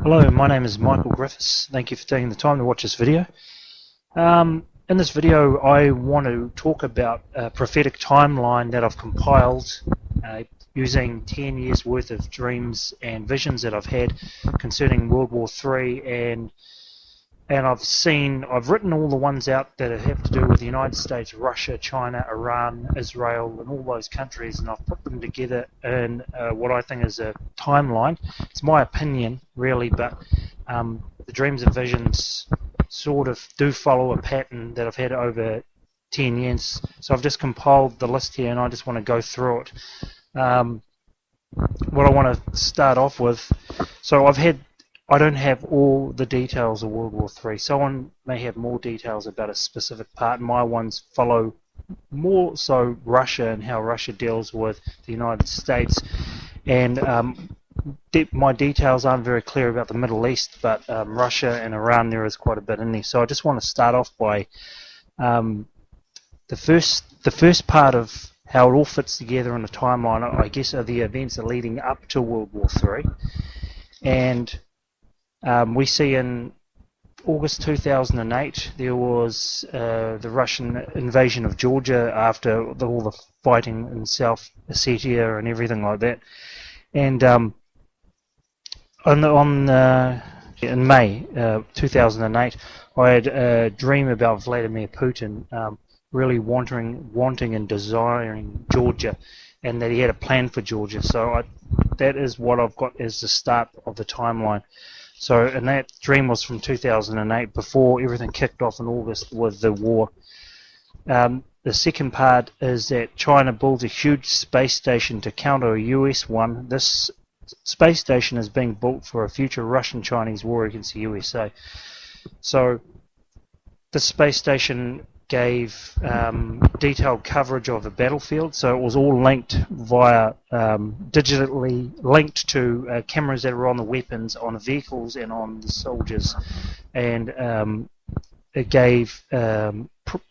Hello, my name is Michael Griffiths. Thank you for taking the time to watch this video. In this video I want to talk about a prophetic timeline that I've compiled using 10 years worth of dreams and visions that I've had concerning World War III, and I've written all the ones out that have to do with the United States, Russia, China, Iran, Israel, and all those countries, and I've put them together in what I think is a timeline. It's my opinion, really, but the dreams and visions sort of do follow a pattern that I've had over 10 years. So I've just compiled the list here, and I just want to go through it. What I want to start off with, so I don't have all the details of World War III. Someone may have more details about a specific part. My ones follow more so Russia and how Russia deals with the United States. And my details aren't very clear about the Middle East, but Russia and Iran, there is quite a bit in there. So I just want to start off by the first part of how it all fits together in the timeline, I guess, are the events leading up to World War III. And we see in August 2008 there was the Russian invasion of Georgia after all the fighting in South Ossetia and everything like that. And in May 2008 I had a dream about Vladimir Putin really wanting and desiring Georgia, and that he had a plan for Georgia. So that is what I've got as the start of the timeline. So, and that dream was from 2008, before everything kicked off in August with the war. The second part is that China builds a huge space station to counter a US one. This space station is being built for a future Russian-Chinese war against the USA. So, this space station gave detailed coverage of the battlefield, so it was all linked via digitally linked to cameras that were on the weapons, on the vehicles, and on the soldiers, and it gave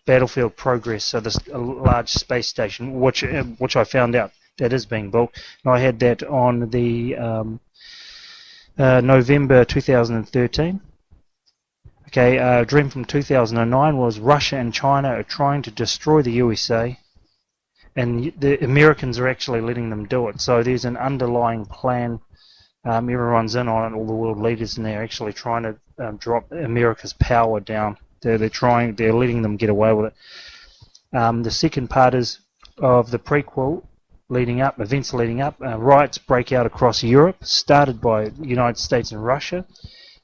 battlefield progress. So this large space station, which I found out that is being built, and I had that on the November 2013. Okay, a dream from 2009 was Russia and China are trying to destroy the USA, and the Americans are actually letting them do it. So there's an underlying plan. Everyone's in on it, all the world leaders, and they're actually trying to drop America's power down. They're letting them get away with it. The second part is of the prequel events leading up. Riots break out across Europe, started by the United States and Russia.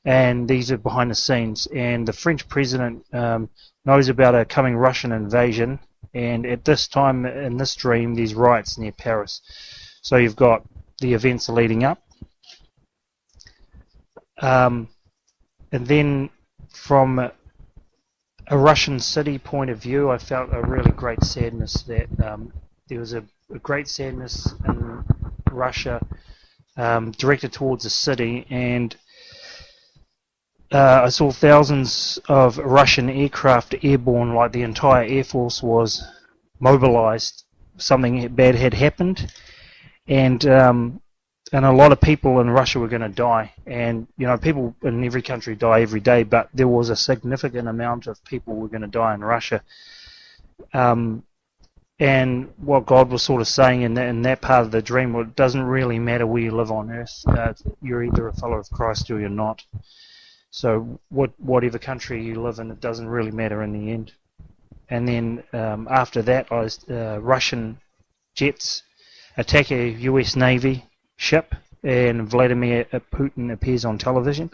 And these are behind the scenes, and the French president knows about a coming Russian invasion, and at this time in this dream there's riots near Paris. So you've got the events leading up, and then from a Russian city point of view, I felt a really great sadness that there was a great sadness in Russia directed towards the city, and I saw thousands of Russian aircraft airborne, like the entire Air Force was mobilized. Something bad had happened, and a lot of people in Russia were going to die. And people in every country die every day, but there was a significant amount of people who were going to die in Russia. And what God was sort of saying in that part of the dream, well, it doesn't really matter where you live on earth. You're either a follower of Christ or you're not. So whatever country you live in, it doesn't really matter in the end. And then after that, Russian jets attack a US Navy ship, and Vladimir Putin appears on television.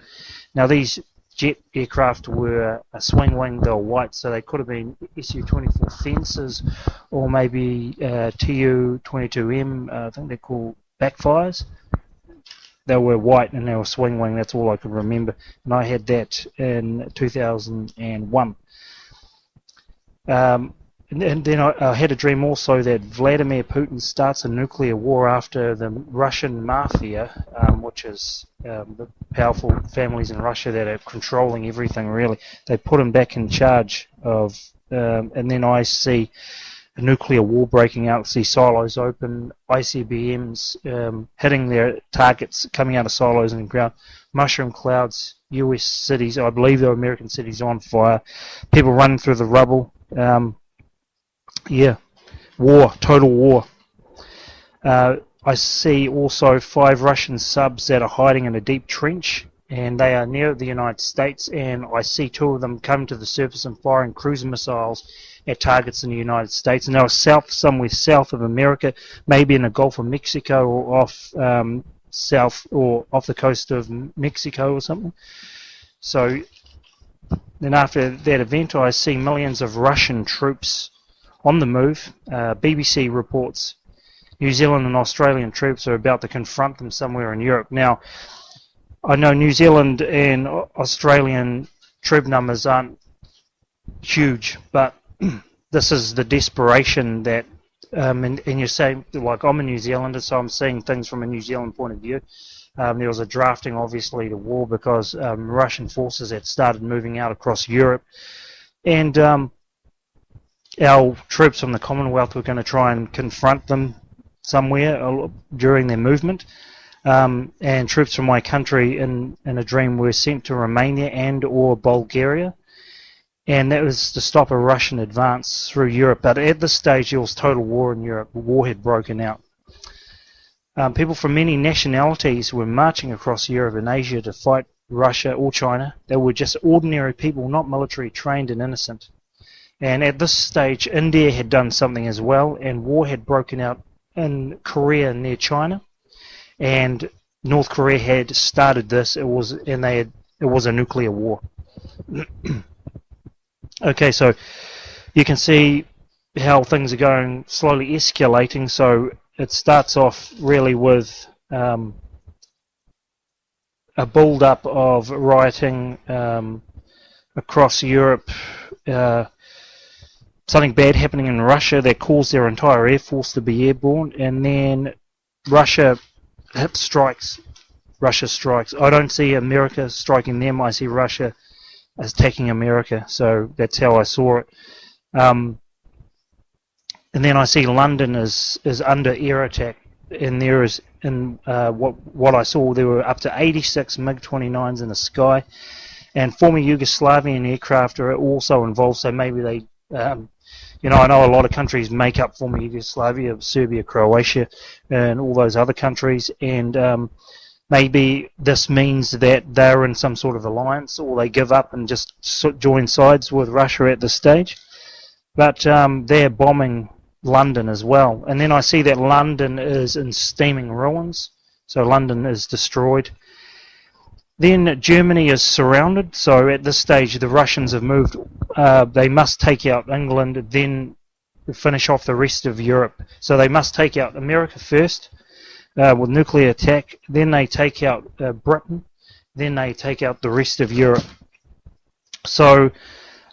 Now these jet aircraft were a swing wing, they were white, so they could have been Su-24 Fences or maybe Tu-22M, I think they're called backfires. They were white and they were swing wing, that's all I could remember. And I had that in 2001. And then I had a dream also that Vladimir Putin starts a nuclear war after the Russian mafia, which is the powerful families in Russia that are controlling everything really. They put him back in charge of, and then I see a nuclear war breaking out. See silos open, ICBMs hitting their targets, coming out of silos in the ground, mushroom clouds, US cities, I believe they're American cities, on fire, people running through the rubble. Yeah, war, total war. I see also 5 Russian subs that are hiding in a deep trench, and they are near the United States, and I see 2 of them come to the surface and firing cruise missiles at targets in the United States, and they were somewhere south of America, maybe in the Gulf of Mexico, or off south or off the coast of Mexico or something. So then after that event, I see millions of Russian troops on the move. BBC reports New Zealand and Australian troops are about to confront them somewhere in Europe. Now, I know New Zealand and Australian troop numbers aren't huge, but this is the desperation that, and you're saying, like, I'm a New Zealander, so I'm seeing things from a New Zealand point of view. There was a drafting, obviously, to war because Russian forces had started moving out across Europe, and our troops from the Commonwealth were going to try and confront them somewhere during their movement. And troops from my country in a dream were sent to Romania and or Bulgaria, and that was to stop a Russian advance through Europe. But at this stage there was total war in Europe. War had broken out. People from many nationalities were marching across Europe and Asia to fight Russia or China. They were just ordinary people, not military trained and innocent. And at this stage India had done something as well, and war had broken out in Korea near China. And North Korea had started this. It was a nuclear war. Okay, so you can see how things are going, slowly escalating. So it starts off really with a build-up of rioting across Europe. Something bad happening in Russia that caused their entire air force to be airborne, and then Russia strikes. I don't see America striking them. I see Russia attacking America. So that's how I saw it. And then I see London is under air attack, and there is what I saw, there were up to 86 MiG-29s in the sky, and former Yugoslavian aircraft are also involved. So maybe they, I know a lot of countries make up former Yugoslavia, Serbia, Croatia, and all those other countries, and maybe this means that they're in some sort of alliance, or they give up and just join sides with Russia at this stage. But they're bombing London as well. And then I see that London is in steaming ruins, so London is destroyed. Then Germany is surrounded, so at this stage the Russians have moved. They must take out England, then finish off the rest of Europe. So they must take out America first with nuclear attack, then they take out Britain, then they take out the rest of Europe. So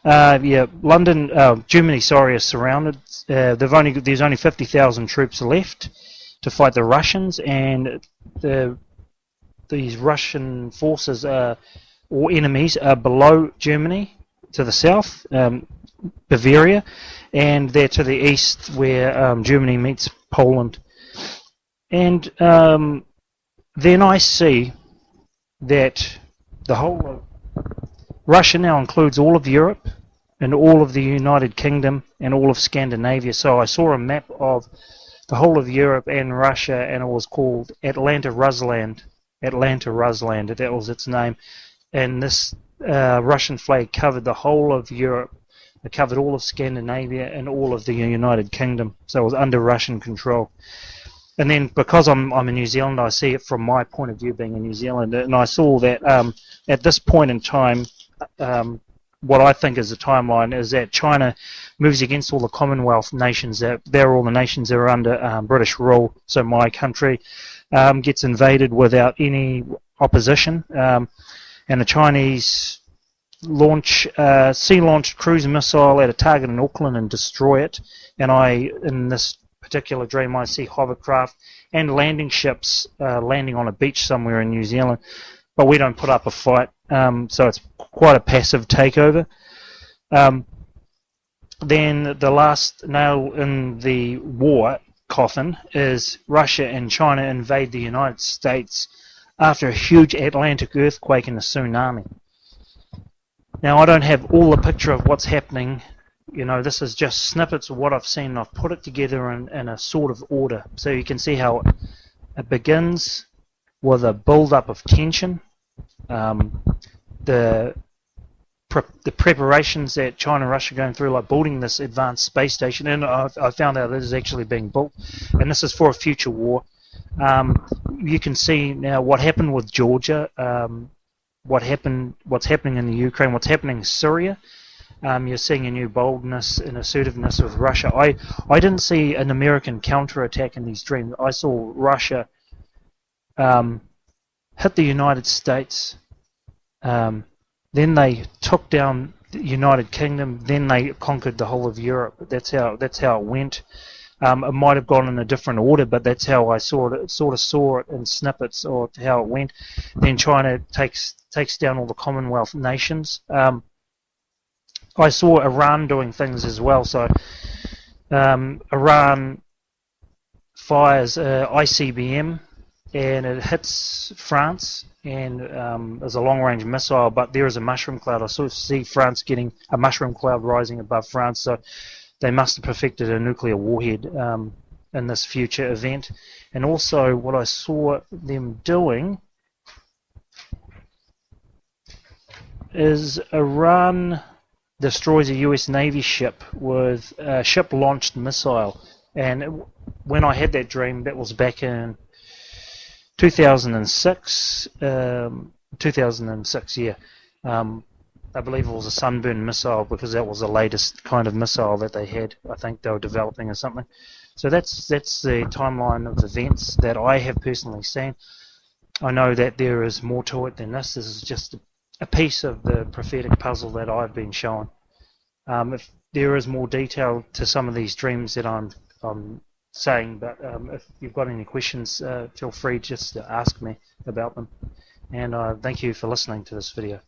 Germany, is surrounded. There's only 50,000 troops left to fight the Russians, and these Russian forces or enemies are below Germany to the south, Bavaria, and they're to the east where Germany meets Poland. And then I see that the whole of Russia now includes all of Europe and all of the United Kingdom and all of Scandinavia. So I saw a map of the whole of Europe and Russia, and it was called Atlanta-Rusland. Atlanta-Rusland, that was its name. And this Russian flag covered the whole of Europe. It covered all of Scandinavia and all of the United Kingdom. So it was under Russian control. And then because I'm a New Zealander, I see it from my point of view being a New Zealander, and I saw that at this point in time, what I think is the timeline is that China moves against all the Commonwealth nations. They're all the nations that are under British rule. So my country gets invaded without any opposition, and the Chinese launch sea-launched cruise missile at a target in Auckland and destroy it. And in this particular dream, I see hovercraft and landing ships landing on a beach somewhere in New Zealand, but we don't put up a fight, so it's quite a passive takeover. then the last nail in the war coffin is Russia and China invade the United States after a huge Atlantic earthquake and a tsunami. Now, I don't have all the picture of what's happening. This is just snippets of what I've seen. I've put it together in a sort of order. So you can see how it begins with a build-up of tension. The preparations that China and Russia are going through, like building this advanced space station, and I found out it is actually being built, and this is for a future war. You can see now what happened with Georgia, what's happening in the Ukraine, what's happening in Syria. You're seeing a new boldness and assertiveness with Russia. I didn't see an American counterattack in these dreams. I saw Russia hit the United States. Then they took down the United Kingdom. Then they conquered the whole of Europe. That's how it went. It might have gone in a different order, but that's how I saw it. Sort of saw it in snippets or how it went. Then China takes down all the Commonwealth nations. I saw Iran doing things as well. So Iran fires ICBM and it hits France, and there's a long-range missile, but there is a mushroom cloud. I sort of see France getting a mushroom cloud rising above France, so they must have perfected a nuclear warhead in this future event. And also what I saw them doing is Iran destroys a US Navy ship with a ship-launched missile. And when I had that dream, that was back in 2006, yeah. I believe it was a Sunburn missile because that was the latest kind of missile that they had. I think they were developing or something. So that's the timeline of events that I have personally seen. I know that there is more to it than this. This is just a piece of the prophetic puzzle that I've been shown. If there is more detail to some of these dreams that I'm saying, but if you've got any questions, feel free just to ask me about them. And thank you for listening to this video.